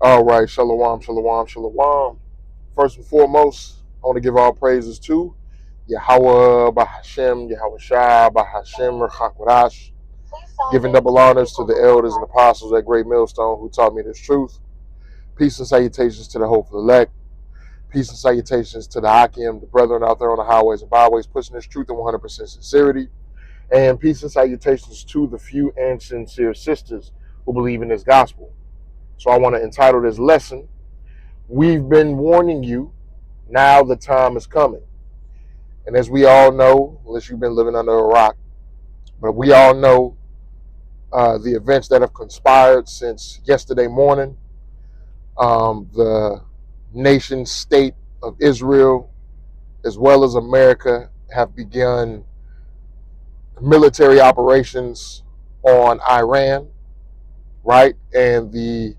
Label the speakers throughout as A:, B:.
A: All right, shalom, shalom, shalom. First and foremost, I want to give all praises to Yahweh, Bahashem, Yahweh Shah, Bahashem, Rachakwadash, giving double honors to the elders and apostles at Great Millstone who taught me this truth. Peace and salutations to the hopeful elect. Peace and salutations to the Hakim, the brethren out there on the highways and byways, pushing this truth in 100% sincerity. And peace and salutations to the few and sincere sisters who believe in this gospel. So I want to entitle this lesson, We've Been Warning You, Now the Time is Coming. And as we all know, unless you've been living under a rock, but we all know the events that have conspired since yesterday morning. The nation state of Israel, as well as America, have begun military operations on Iran, right? And the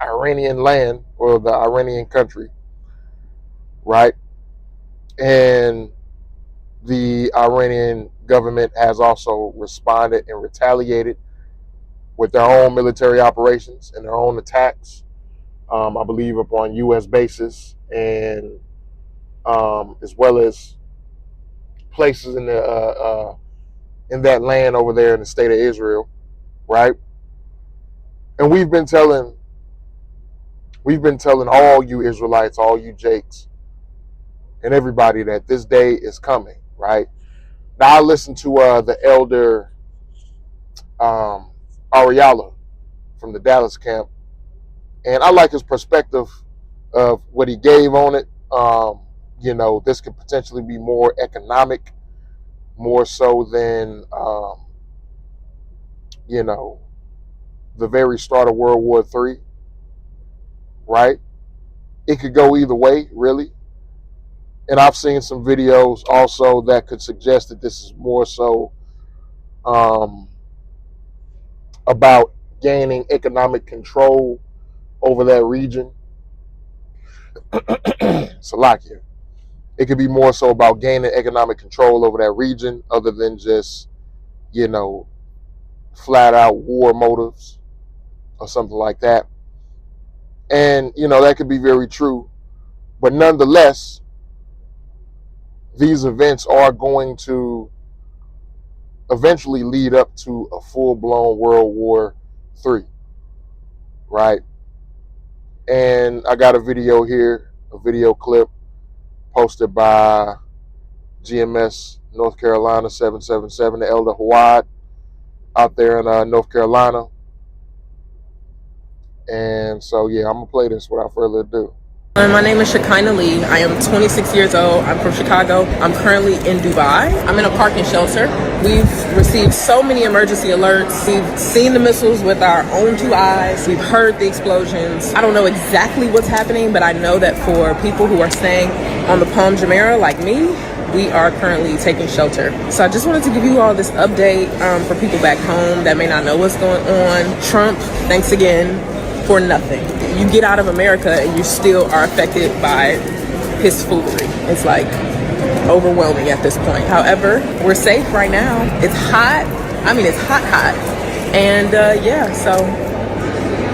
A: Iranian land, or the Iranian country, right? And the Iranian government has also responded and retaliated with their own military operations and their own attacks, I believe, upon U.S. bases, and as well as places in that land over there in the state of Israel, right? And we've been telling all you Israelites, all you Jakes, and everybody that this day is coming, right? Now I listened to the elder Ariala from the Dallas camp, and I like his perspective of what he gave on it. This could potentially be more economic, more so than the very start of World War III, right? It could go either way, really. And I've seen some videos also that could suggest that this is more so about gaining economic control over that region. Salakia. It could be more so about gaining economic control over that region, other than just, flat out war motives or something like that. And, that could be very true. But nonetheless, these events are going to eventually lead up to a full-blown World War III, right? And I got a video here, a video clip posted by GMS North Carolina 777, the Elder Hawad out there in North Carolina. And so, yeah, I'm going to play this without further ado.
B: My name is Shekinah Lee. I am 26 years old. I'm from Chicago. I'm currently in Dubai. I'm in a parking shelter. We've received so many emergency alerts. We've seen the missiles with our own two eyes. We've heard the explosions. I don't know exactly what's happening, but I know that for people who are staying on the Palm Jumeirah like me, we are currently taking shelter. So I just wanted to give you all this update for people back home that may not know what's going on. Trump, thanks again for nothing. You get out of America and you still are affected by his foolery. It's like overwhelming at this point. However, we're safe right now. It's hot. I mean, it's hot. And so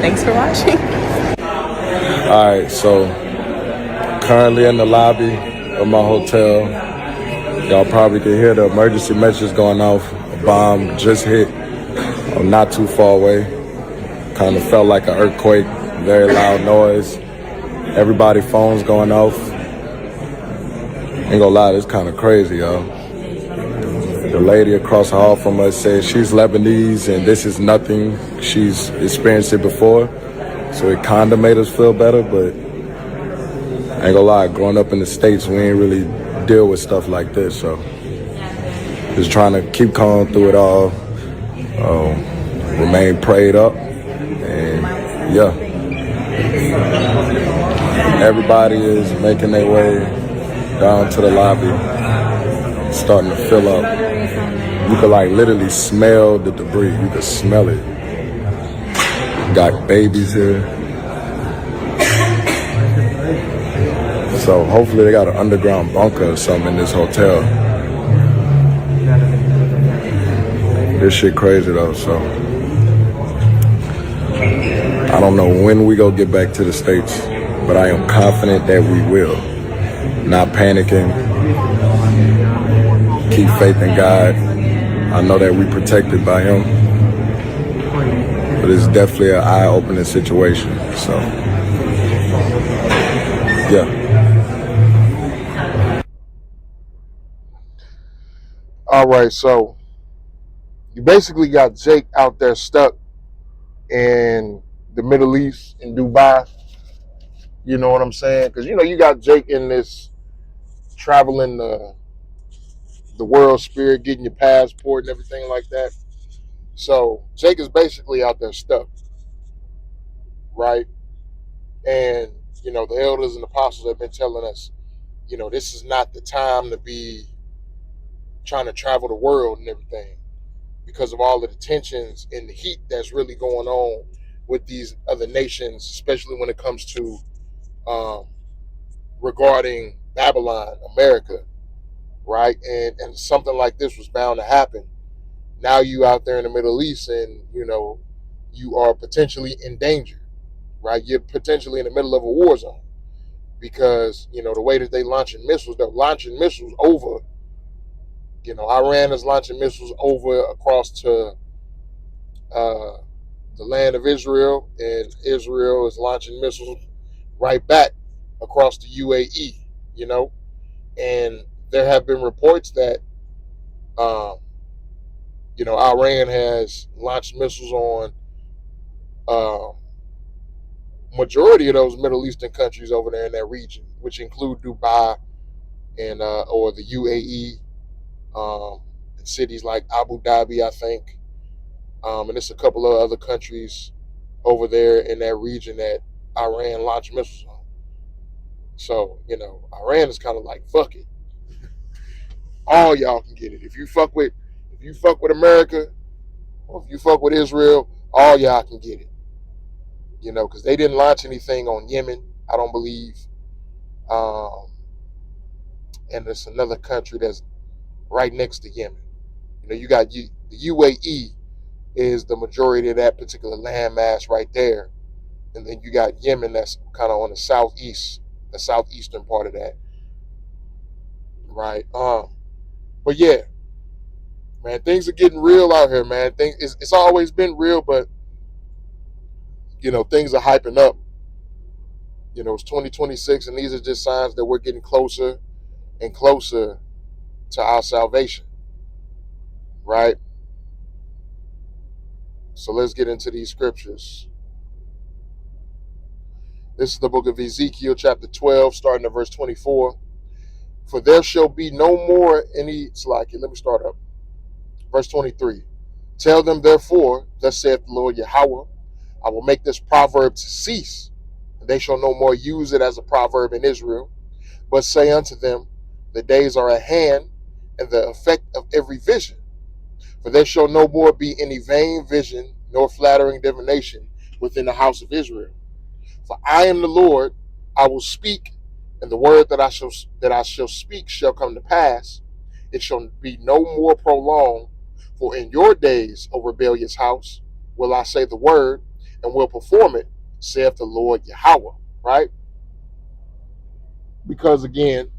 B: thanks for watching.
C: All right, so currently in the lobby of my hotel. Y'all probably can hear the emergency message going off. A bomb just hit. I'm not too far away. Kind of felt like an earthquake, very loud noise. Everybody phones going off. Ain't gonna lie, it's kind of crazy, y'all. The lady across the hall from us said she's Lebanese and this is nothing. She's experienced it before. So it kind of made us feel better, but I ain't gonna lie, growing up in the States, we ain't really deal with stuff like this. So just trying to keep calm through it all, remain prayed up. And yeah, everybody is making their way down to the lobby, starting to fill up. You could like literally smell the debris. You could smell it. Got babies here. So hopefully they got an underground bunker or something in this hotel. This shit crazy though, so I don't know when we go get back to the States, but I am confident that we will. Not panicking. Keep faith in God. I know that we're protected by Him, but it's definitely an eye-opening situation. So, yeah.
A: All right, so you basically got Jake out there stuck in the Middle East, in Dubai. You know what I'm saying? Because, you got Jake in this traveling the world spirit, getting your passport and everything like that. So Jake is basically out there stuck, right? And, the elders and apostles have been telling us, this is not the time to be trying to travel the world and everything because of all of the tensions and the heat that's really going on with these other nations, especially when it comes to regarding Babylon, America, right? And something like this was bound to happen. Now you out there in the Middle East and, you are potentially in danger, right? You're potentially in the middle of a war zone because, the way that they're launching missiles over, Iran is launching missiles over across to the land of Israel, and Israel is launching missiles right back across the UAE, and there have been reports that, Iran has launched missiles on majority of those Middle Eastern countries over there in that region, which include Dubai and or the UAE, and cities like Abu Dhabi, I think, and it's a couple of other countries over there in that region that Iran launched missiles on. So, Iran is kind of like, fuck it. All y'all can get it. If you fuck with America, or if you fuck with Israel, all y'all can get it. Because they didn't launch anything on Yemen, I don't believe. And there's another country that's right next to Yemen. You got the UAE is the majority of that particular landmass right there. And then you got Yemen that's kind of on the southeastern part of that. Right. But yeah, man, things are getting real out here, man. It's always been real, but things are hyping up. It's 2026, and these are just signs that we're getting closer and closer to our salvation. Right? So let's get into these scriptures. This is the book of Ezekiel, chapter 12, starting at verse 24. For there shall be no more any slacking. Let me start up. Verse 23. Tell them, therefore, thus saith the Lord Yahweh, I will make this proverb to cease, and they shall no more use it as a proverb in Israel, but say unto them, the days are at hand, and the effect of every vision. For there shall no more be any vain vision, nor flattering divination within the house of Israel. For I am the Lord, I will speak, and the word that I shall speak shall come to pass. It shall be no more prolonged. For in your days, O rebellious house, will I say the word, and will perform it, saith the Lord Yahweh. Right? Because again,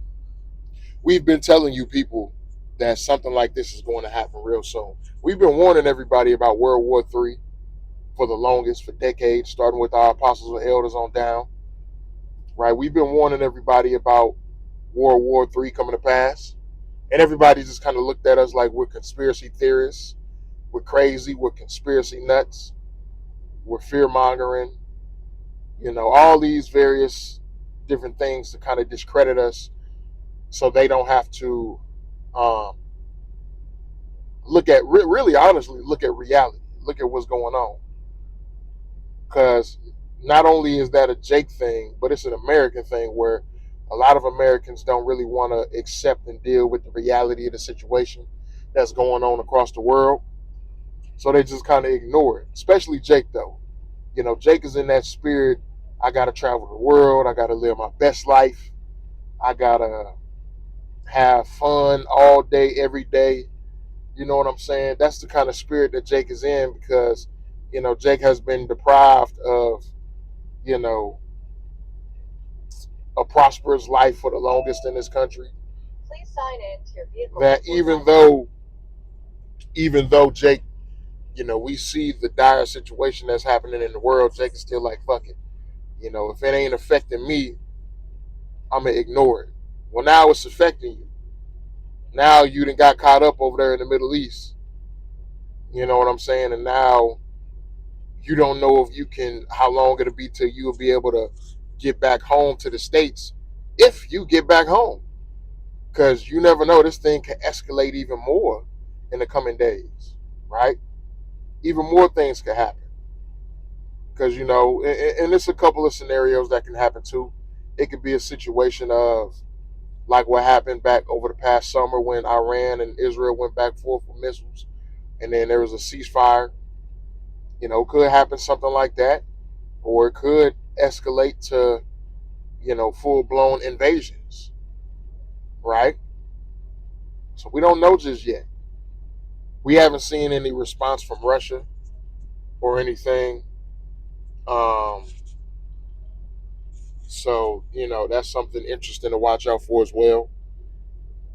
A: we've been telling you people that something like this is going to happen real soon. We've been warning everybody about World War III for the longest, for decades, starting with our apostles and elders on down. Right? We've been warning everybody about World War III coming to pass. And everybody just kind of looked at us like we're conspiracy theorists. We're crazy. We're conspiracy nuts. We're fear-mongering. All these various different things to kind of discredit us so they don't have to really honestly look at reality. Look at what's going on. Because not only is that a Jake thing, but it's an American thing where a lot of Americans don't really want to accept and deal with the reality of the situation that's going on across the world. So they just kind of ignore it, especially Jake, though. Jake is in that spirit. I got to travel the world. I got to live my best life. I got to have fun all day, every day. You know what I'm saying? That's the kind of spirit that Jake is in, because, Jake has been deprived of, you know, a prosperous life for the longest in this country. Please sign in to your vehicle. That even though Jake, we see the dire situation that's happening in the world, Jake is still like, fuck it. If it ain't affecting me, I'm going to ignore it. Well, now it's affecting you. Now you done got caught up over there in the Middle East. You know what I'm saying? And now you don't know how long it'll be till you'll be able to get back home to the States, if you get back home. Because you never know, this thing can escalate even more in the coming days, right? Even more things could happen. Because, and there's a couple of scenarios that can happen too. It could be a situation of, like what happened back over the past summer when Iran and Israel went back and forth with missiles, and then there was a ceasefire. Could happen something like that, or it could escalate to, full-blown invasions, right? So we don't know just yet. We haven't seen any response from Russia or anything. So, that's something interesting to watch out for as well.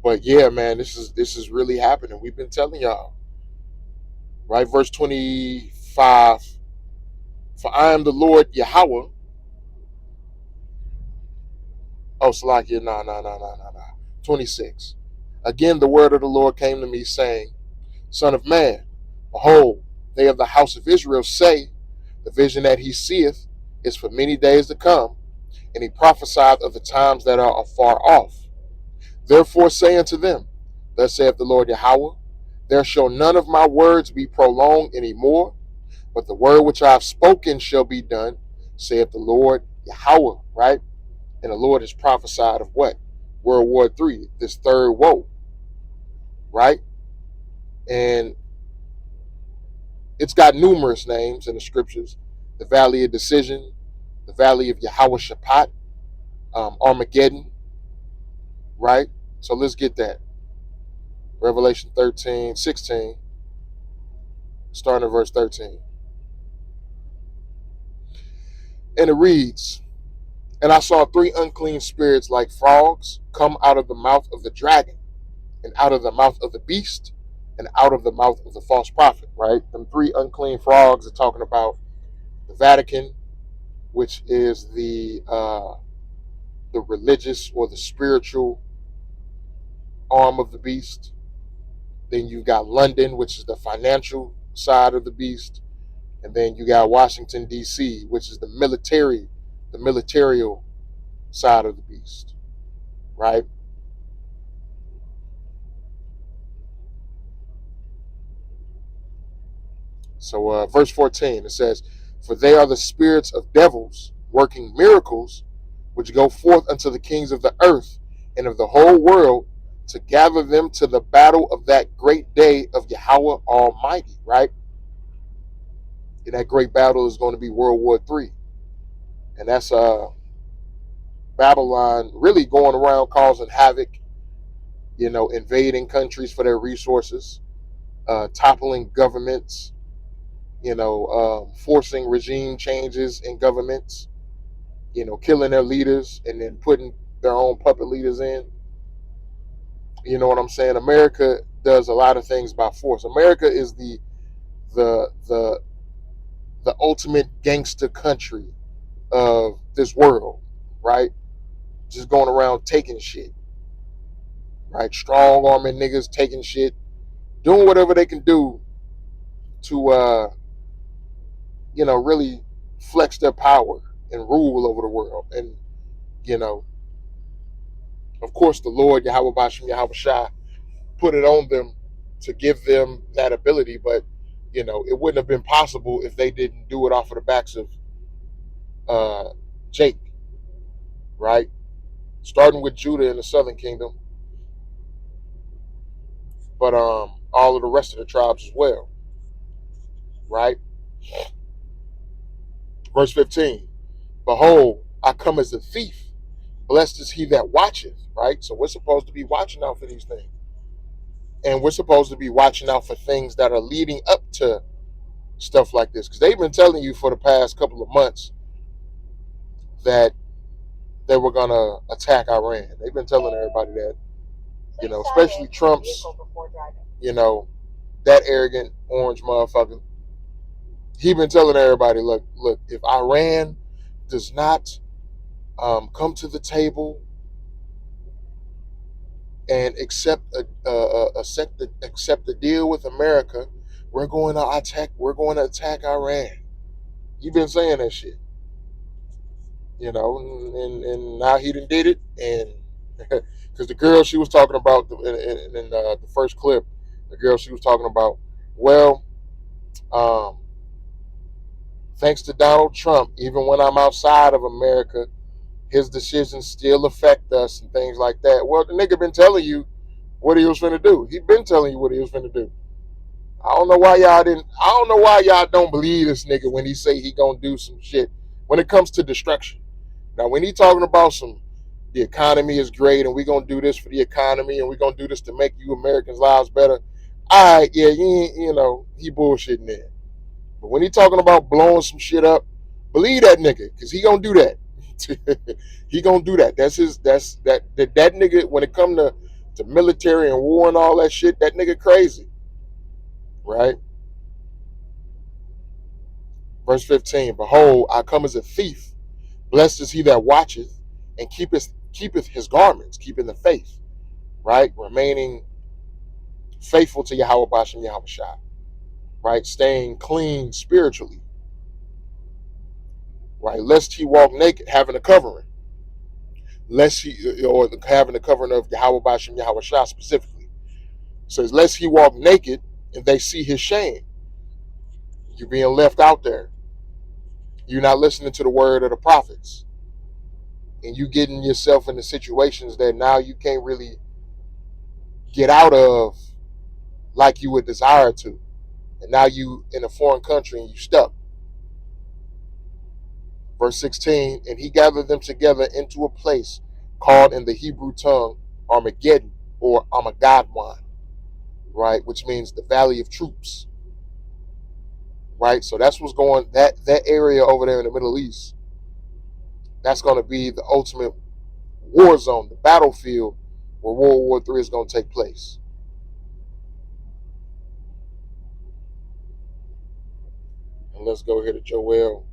A: But yeah, man, this is really happening. We've been telling y'all. Right? Verse 25. For I am the Lord Yahweh. Oh, Salakia, no. 26. Again, the word of the Lord came to me, saying, Son of man, behold, they of the house of Israel say, the vision that he seeth is for many days to come, and he prophesied of the times that are afar off. Therefore say unto them, Thus saith the Lord Yahweh, there shall none of my words be prolonged any more, but the word which I have spoken shall be done, saith the Lord Yahweh, right? And the Lord has prophesied of what? World War III, this third woe, right? And it's got numerous names in the scriptures: the Valley of Decision, the Valley of Yahweh Shaphat, Armageddon, right? So let's get that. Revelation 13:16, starting at verse 13. And it reads, And I saw 3 unclean spirits like frogs come out of the mouth of the dragon, and out of the mouth of the beast, and out of the mouth of the false prophet, right? Them 3 unclean frogs are talking about the Vatican, which is the religious or the spiritual arm of the beast. Then you got London, which is the financial side of the beast. And then you got Washington, D.C., which is the militarial side of the beast, right? So verse 14, it says, For they are the spirits of devils working miracles, which go forth unto the kings of the earth and of the whole world, to gather them to the battle of that great day of Yahweh Almighty, right? And that great battle is going to be World War III. And that's Babylon really going around causing havoc, invading countries for their resources, toppling governments, forcing regime changes in governments, killing their leaders and then putting their own puppet leaders in. You know what I'm saying? America does a lot of things by force. America is the ultimate gangster country of this world, right? Just going around taking shit, right? Strong arming niggas taking shit, doing whatever they can do to, really flex their power and rule over the world. And, of course, the Lord, Yahweh Bashem, Yahweh Shai, put it on them to give them that ability. But, it wouldn't have been possible if they didn't do it off of the backs of Jake, right? Starting with Judah in the southern kingdom, but all of the rest of the tribes as well, right? Verse 15, Behold, I come as a thief. Blessed is he that watcheth, right? So we're supposed to be watching out for these things. And we're supposed to be watching out for things that are leading up to stuff like this, because they've been telling you for the past couple of months that they were going to attack Iran. They've been telling everybody that, especially Trump's, that arrogant orange motherfucker. He been telling everybody, look, if Iran does not come to the table and accept a deal with America, we're going to attack Iran. He been saying that shit, and now he done did it, and because the girl she was talking about in the first clip, the girl she was talking about, well, um, thanks to Donald Trump, even when I'm outside of America, his decisions still affect us and things like that. Well, the nigga been telling you what he was finna do. He been telling you what he was finna do. I don't know why y'all don't believe this nigga when he say he gonna do some shit when it comes to destruction. Now, when he talking about the economy is great and we gonna do this for the economy and we gonna do this to make you Americans' lives better. All right, yeah, he bullshitting there. But when he talking about blowing some shit up, believe that nigga, because he gonna do that. He gonna do that. That's that nigga. When it come to military and war and all that shit, that nigga crazy, right? Verse 15. Behold, I come as a thief. Blessed is he that watcheth and keepeth his garments, keeping the faith, right? Remaining faithful to Yahweh Bashem Yahweh Shai, right? Staying clean spiritually, right? Lest he walk naked, having a covering. Lest he, or having the covering of Yahweh Bashem Yahweh Shai specifically. It says, lest he walk naked and they see his shame. You're being left out there. You're not listening to the word of the prophets. And you getting yourself into situations that now you can't really get out of like you would desire to. And now you in a foreign country and you stuck. Verse 16, and he gathered them together into a place called in the Hebrew tongue Armageddon or Armageddon, right? Which means the valley of troops, right? So that's what's going, that area over there in the Middle East, that's going to be the ultimate war zone, the battlefield where World War III is going to take place. And let's go here to Joel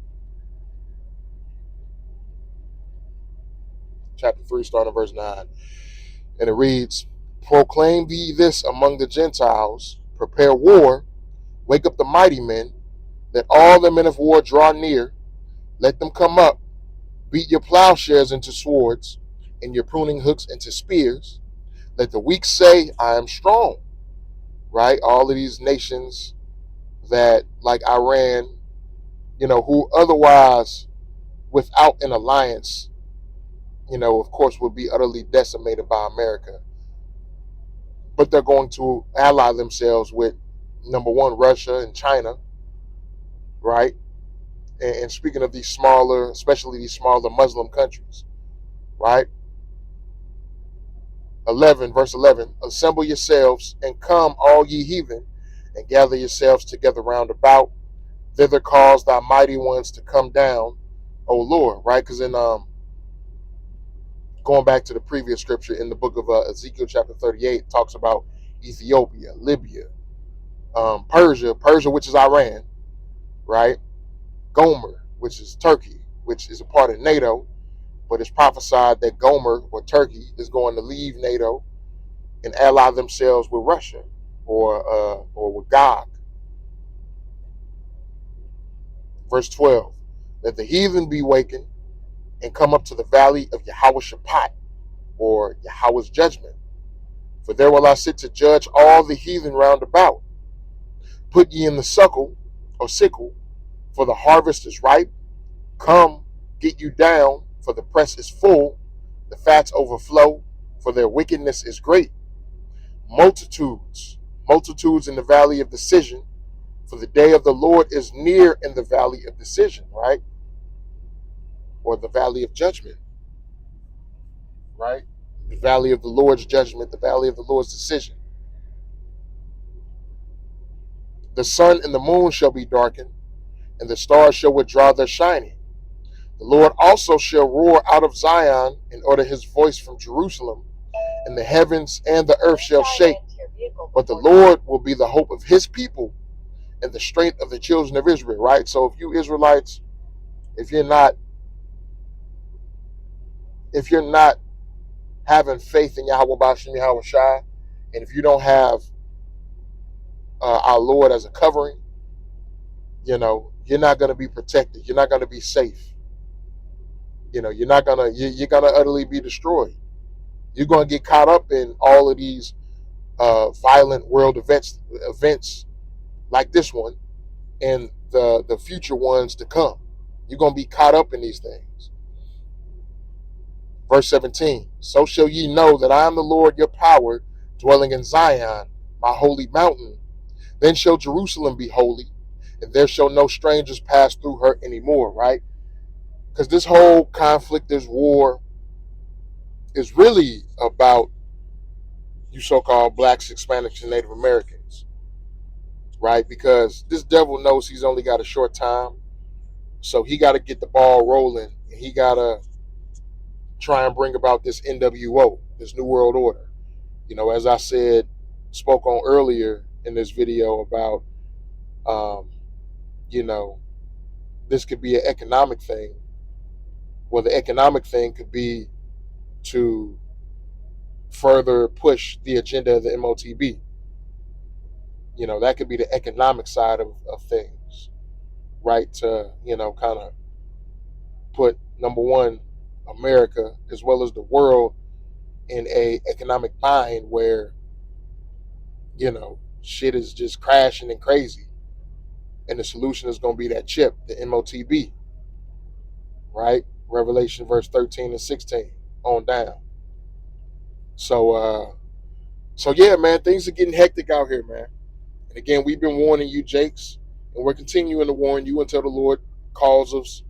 A: chapter 3, starting verse 9. And it reads, proclaim ye this among the Gentiles, prepare war, wake up the mighty men, let all the men of war draw near, let them come up, beat your plowshares into swords, and your pruning hooks into spears. Let the weak say, I am strong, right? All of these nations that, like Iran, who otherwise, without an alliance, of course, would be utterly decimated by America. But they're going to ally themselves with, number one, Russia and China, right? And speaking of these smaller, especially these smaller Muslim countries, right? 11, verse 11, assemble yourselves and come, all ye heathen, and gather yourselves together round about. Thither cause thy mighty ones to come down, O Lord, right? Because in going back to the previous scripture in the book of Ezekiel chapter 38, it talks about Ethiopia, Libya, Persia, which is Iran, right? Gomer, which is Turkey, which is a part of NATO, but it's prophesied that Gomer or Turkey is going to leave NATO and ally themselves with Russia or with Gog. Verse 12, let the heathen be wakened and come up to the valley of Yahweh Shaphat, or Yahweh's judgment. For there will I sit to judge all the heathen round about. Put ye in the sickle, for the harvest is ripe. Come, get you down, for the press is full. The fats overflow, for their wickedness is great. Multitudes in the valley of decision, for the day of the Lord is near in the valley of decision, right? Or the valley of judgment, right? The valley of the Lord's judgment, the valley of the Lord's decision. The sun and the moon shall be darkened, and the stars shall withdraw their shining. The Lord also shall roar out of Zion and utter his voice from Jerusalem, and the heavens and the earth shall shake. But the Lord will be the hope of his people and the strength of the children of Israel, right? So if you Israelites, if you're not having faith in Yahweh Bashim Yahweh Shai, and if you don't have our Lord as a covering, you're not going to be protected. You're not going to be safe. You're gonna utterly be destroyed. You're going to get caught up in all of these violent world events like this one and the future ones to come. You're going to be caught up in these things. Verse 17, so shall ye know that I am the Lord your power, dwelling in Zion, my holy mountain. Then shall Jerusalem be holy, and there shall no strangers pass through her anymore, right? Because this whole conflict, this war, is really about you so-called blacks, Hispanics, and Native Americans, right? Because this devil knows he's only got a short time, so he got to get the ball rolling, and he got to try and bring about this NWO, this New World Order. As I spoke on earlier in this video about, this could be an economic thing. Well, the economic thing could be to further push the agenda of the MOTB. That could be the economic side of things, right? To, kind of put, number one, America as well as the world in a economic bind where, shit is just crashing and crazy. And the solution is going to be that chip, the MOTB, right? Revelation verse 13 and 16 on down. So yeah, man, things are getting hectic out here, man. And again, we've been warning you, Jakes, and we're continuing to warn you until the Lord calls us,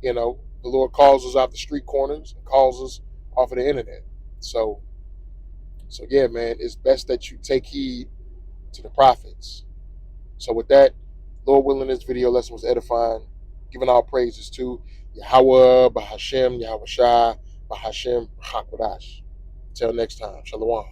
A: the Lord calls us out the street corners and calls us off of the internet. So yeah, man, it's best that you take heed to the prophets. So with that, Lord willing, this video lesson was edifying, giving all praises to Yahweh, Bahashem, Yahweh Shai, Bahashem, Hakwadash. Until next time, Shalom.